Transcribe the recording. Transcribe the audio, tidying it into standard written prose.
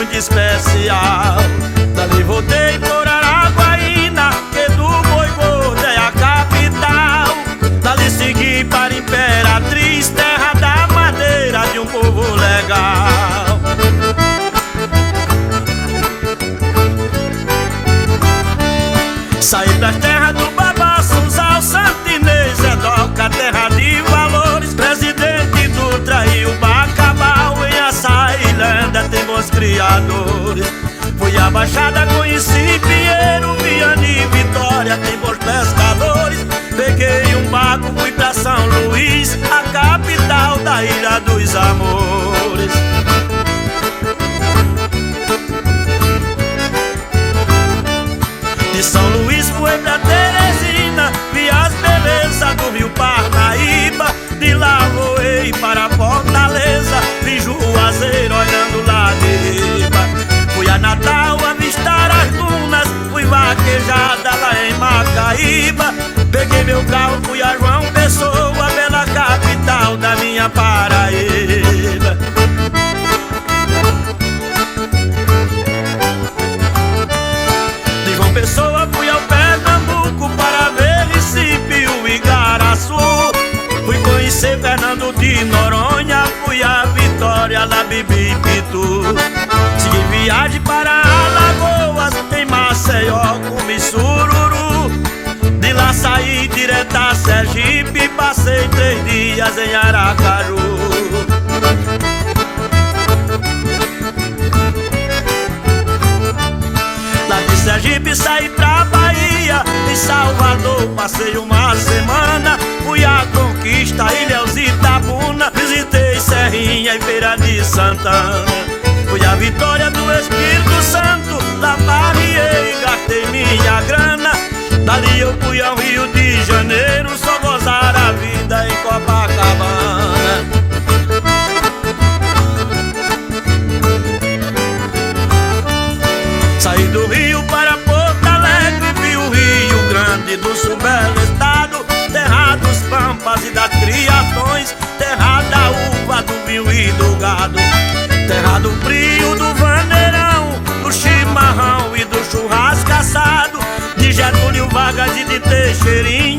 muito especial. Dali voltei por Araguaína, que do Voivoda é a capital. Dali segui para Imperatriz, terra da madeira de um povo legal. Saí das terras do Babaço, Sal, Santo Inês, Edoca, terra de valores. Presidente Dutra e o Bacabal, em Açailândia tem bons criadores. Fui à Baixada, conheci Pinheiro, Viana e Vitória, tem bons pescadores. Peguei um barco, fui pra São Luís, a capital da Ilha dos Amores. De São Luís fui pra Teresina, vi as belezas do Rio Parnaíba. De lá voei para Fortaleza, vi Juazeiro olhando lá de riba. Fui a Natal avistar as dunas, fui vaquejada lá em Macaíba. Peguei meu carro, fui a João Pessoa, bela capital da minha Paraíba. De João Pessoa fui ao Pernambuco para ver Recife, o Igaraçu. Fui conhecer Fernando de Noronha, fui a Vitória, lá bebi pitu. Segui viagem para Alagoas, em Maceió comi sururu. De lá saí direto a Sergipe, passei 3 dias em Aracaju. Lá de Sergipe saí pra Bahia, em Salvador passei uma semana. Fui à Conquista, Ilhéus e Itabuna, visitei Serrinha e Feira de Santana. Fui à Vitória do Espírito Santo, lá farriei, gastei minha grana. Dali eu fui ao Rio de Janeiro, só gozar a vida em Copacabana. Saí do Rio para Porto Alegre, vi o Rio Grande do Sul, belo estado, terra dos pampas e das criações, terra da uva, do vinho e do gado, terra do frio, do vaneirão, do chimarrão e do churrasco assado, de Getúlio Vargas e de Teixeirinha.